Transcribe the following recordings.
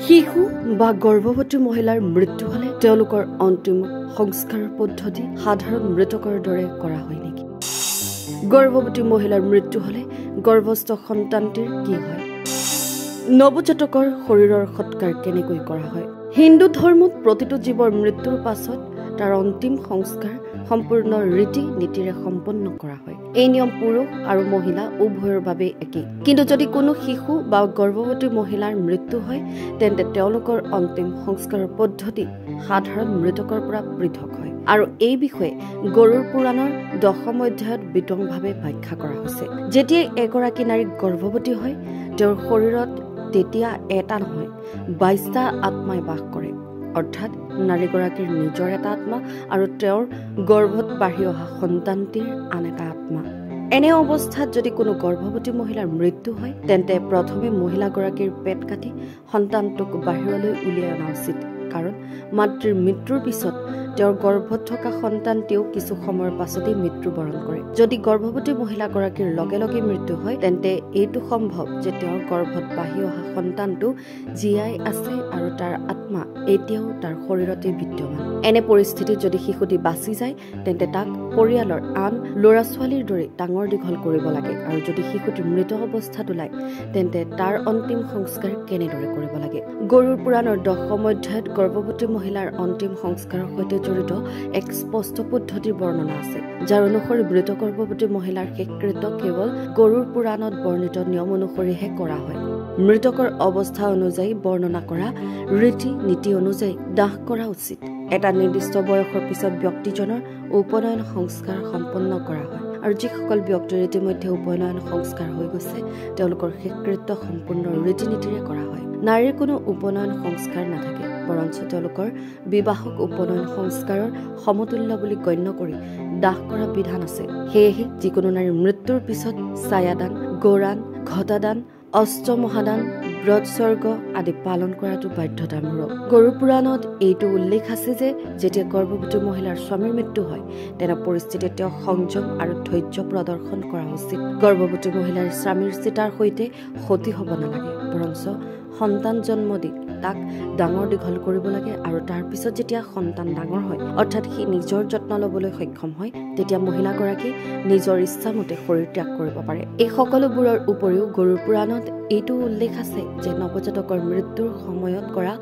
শিশু বা গৰ্ভৱতী মহিলাৰ মৃত্যু হলে তেওঁলোকৰ অন্তিম সংস্কাৰ পদ্ধতি সাধাৰণ মৃতকৰ দৰে কৰা হয় নেকি? গৰ্ভৱতী মহিলাৰ মৃত্যু হলে গৰ্ভস্থ সন্তানটিৰ কি হয়? নৱজাতকৰ শৰীৰৰ সৎকাৰ কেনেকৈ কৰা হয়? হিন্দু ধৰ্মত প্ৰতিটো জীৱৰ মৃত্যুৰ পাছত তাৰ অন্তিম সংস্কাৰ সম্পূৰ্ণ ৰীতি নীতিৰে সম্পন্ন কৰা হয়। এই নিয়ম পুৰুষ আৰু মহিলা উভয়ৰ বাবে একেই। কিন্তু যদি কোনো শিশু বা গৰ্ভৱতী মহিলাৰ মৃত্যু হয় তেন্তে তেওঁলোকৰ অন্তিম সংস্কাৰৰ পদ্ধতি সাধাৰণ মৃতকৰ পৰা পৃথক হয়। আৰু এই বিষয়ে গৰুড় পুৰাণৰ 10ম অধ্যায়ত বিতংভাৱে ব্যাখ্যা কৰা হৈছে। যেতিয়া এগৰাকী নাৰী গৰ্ভৱতী হয় তেওঁৰ শৰীৰত তেতিয়া এটা নহয় 22টা আত্মাই বাস কৰে। অৰ্থাৎ নাৰীগৰাকীৰ নিজৰ এটা আত্মা আৰু তেওঁৰ গৰ্ভত বাঢ়ি অহা সন্তানটিৰ আন এটা আত্মা। এনে অৱস্থাত যদি কোনো গৰ্ভৱতী মহিলাৰ মৃত্যু হয় তেন্তে প্ৰথমে মহিলাগৰাকীৰ পেট কাটি সন্তানটোক বাহিৰলৈ উলিয়াই অনা উচিত। কাৰণ মাতৃৰ মৃত্যুৰ পিছত তেওঁৰ গৰ্ভত থকা সন্তানটিও কিছু সময়ৰ পাছতেই মৃত্যুবৰণ কৰে। যদি গৰ্ভৱতী মহিলাগৰাকীৰ লগে লগে মৃত্যু হয় তেন্তে এইটো সম্ভৱ যে তেওঁৰ গৰ্ভত বাঢ়ি অহা সন্তানটো জীয়াই আছে আৰু তাৰ আত্মা এতিয়াও তাৰ শৰীৰতে বিদ্যমান। এনে পৰিস্থিতিত যদি শিশুটি বাচি যায় তেন্তে তাক পৰিয়ালৰ আন ল'ৰা ছোৱালীৰ দৰে ডাঙৰ দীঘল কৰিব লাগে। আৰু যদি শিশুটি মৃত অৱস্থাত ওলায় তেন্তে তাৰ অন্তিম সংস্কাৰ কেনেদৰে কৰিব লাগে? গৰুড় পুৰাণৰ 10ম অধ্যায়ত গৰ্ভৱতী মহিলাৰ অন্তিম সংস্কাৰৰ সৈতে জড়িত এক স্পষ্ট পদ্ধতিৰ বৰ্ণনা আছে, যাৰ অনুসৰি মৃত গৰ্ভৱতী মহিলাৰ শেষকৃত্য কেৱল গৰুড় পুৰাণত বৰ্ণিত নিয়ম অনুসৰিহে কৰা হয়। মৃতকৰ অৱস্থা অনুযায়ী বৰ্ণনা কৰা ৰীতি নীতি অনুযায়ী দাহ কৰা উচিত। এটা নিৰ্দিষ্ট বয়সৰ পিছত ব্যক্তিজনৰ উপনয়ন সংস্কাৰ সম্পন্ন কৰা হয়। আৰু যিসকল ব্যক্তিৰ ইতিমধ্যে উপনয়ন সংস্কাৰ হৈ গৈছে তেওঁলোকৰ শেষকৃত্য সম্পূৰ্ণ ৰীতি নীতিৰে কৰা হয়। নাৰীৰ কোনো উপনয়ন সংস্কাৰ নাথাকে, বৰঞ্চ তেওঁলোকৰ বিবাহক উপনয়ন সংস্কাৰৰ সমতুল্য বুলি গণ্য কৰি দাহ কৰা বিধান আছে। সেয়েহে যিকোনো নাৰীৰ মৃত্যুৰ পিছত ছায়াদান, গৌৰাণ, ঘটাদান, অষ্টমহাদান, ব্ৰতস্বৰ্গ আদি পালন কৰাটো বাধ্যতামূলক। গৰুড় পুৰাণত এইটো উল্লেখ আছে যে যেতিয়া গৰ্ভৱতী মহিলাৰ স্বামীৰ মৃত্যু হয় তেনে পৰিস্থিতিত তেওঁ সংযম আৰু ধৈৰ্য প্ৰদৰ্শন কৰা উচিত। গৰ্ভৱতী মহিলাৰ স্বামীৰ চিতাৰ সৈতে সতী হ'ব নালাগে, বৰঞ্চ সন্তান জন্ম দি তাক ডাঙৰ দীঘল কৰিব লাগে। আৰু তাৰ পিছত যেতিয়া সন্তান ডাঙৰ হয় অৰ্থাৎ সি নিজৰ যত্ন ল'বলৈ সক্ষম হয় তেতিয়া মহিলাগৰাকী নিজৰ ইচ্ছামতে শৰীৰ ত্যাগ কৰিব পাৰে। এই সকলোবোৰৰ উপৰিও গৰুড় পুৰাণত এইটো উল্লেখ আছে যে নৱজাতকৰ মৃত্যুৰ সময়ত কৰা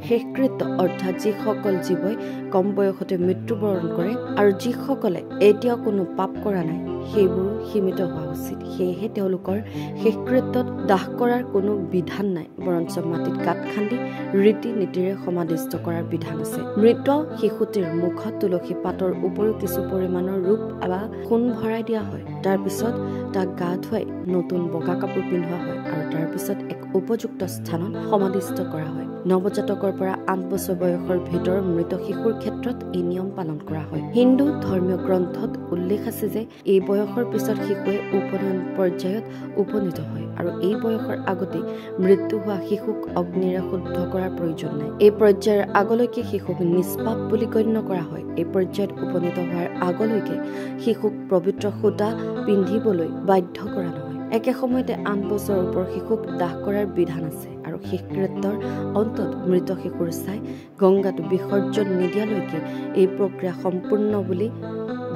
শেষকৃত্য অৰ্থাৎ যিসকল জীৱই কম বয়সতে মৃত্যুবৰণ কৰে আৰু যিসকলে এতিয়াও কোনো পাপ কৰা নাই সেইবোৰ সীমিত হোৱা উচিত। সেয়েহে তেওঁলোকৰ শেষকৃত্যত দাহ কৰাৰ কোনো বিধান নাই, বৰঞ্চ মাটিত গাঁত খান্দি ৰীতি নীতিৰে সমাধিস্থ কৰাৰ বিধান আছে। মৃত শিশুটিৰ মুখত তুলসী পাতৰ উপৰিও কিছু পৰিমাণৰ ৰূপ বা সোণ ভৰাই দিয়া হয়। তাৰ পিছত তাক গা ধুৱাই নতুন বগা কাপোৰ পিন্ধোৱা হয় আৰু তাৰ পিছত এক উপযুক্ত স্থানত সমাধিস্থ কৰা হয়। নৱজাতকৰ পৰা 8 বছৰ বয়সৰ ভিতৰৰ মৃত শিশুৰ ক্ষেত্ৰত এই নিয়ম পালন কৰা হয়। হিন্দু ধৰ্মীয় গ্ৰন্থত উল্লেখ আছে যে এই বয়সৰ পিছত শিশুৱে উপনয়ন পৰ্যায়ত উপনীত হয় আৰু এই বয়সৰ আগতে মৃত্যু হোৱা শিশুক অগ্নিৰে শুদ্ধ কৰাৰ প্ৰয়োজন নাই। এই পৰ্যায়ৰ আগলৈকে শিশুক নিষ্পাপ বুলি গণ্য কৰা হয়। এই পৰ্যায়ত উপনীত হোৱাৰ আগলৈকে শিশুক পবিত্ৰ সূতা পিন্ধিবলৈ বাধ্য কৰা নহয়। একে সময়তে 8 বছৰৰ ওপৰৰ শিশুক দাহ কৰাৰ বিধান আছে আৰু শেষকৃত্যৰ অন্তত মৃত শিশুৰ ছাই গংগাটো বিসৰ্জন নিদিয়ালৈকে এই প্ৰক্ৰিয়া সম্পূৰ্ণ বুলি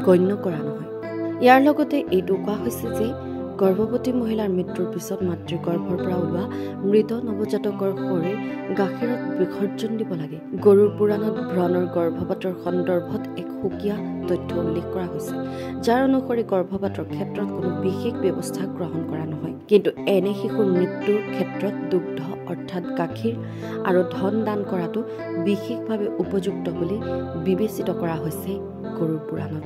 গণ্য কৰা নহয়। ইয়াৰ লগতে এইটো কোৱা হৈছে যে গৰ্ভৱতী মহিলাৰ মৃত্যুৰ পিছত মাতৃগৰ্ভৰ পৰা ওলোৱা মৃত নৱজাতকৰ শৰীৰ গাখীৰত বিসৰ্জন দিব লাগে। গৰুড় পুৰাণত ভ্ৰূণৰ গৰ্ভপাতৰ সন্দৰ্ভত এক সুকীয়া তথ্য উল্লেখ কৰা হৈছে, যাৰ অনুসৰি গৰ্ভপাতৰ ক্ষেত্ৰত কোনো বিশেষ ব্যৱস্থা গ্ৰহণ কৰা নহয়। কিন্তু এনে শিশুৰ মৃত্যুৰ ক্ষেত্ৰত দুগ্ধ অৰ্থাৎ গাখীৰ আৰু ধন দান কৰাটো বিশেষভাৱে উপযুক্ত বুলি বিবেচিত কৰা হৈছে গৰুড় পুৰাণত।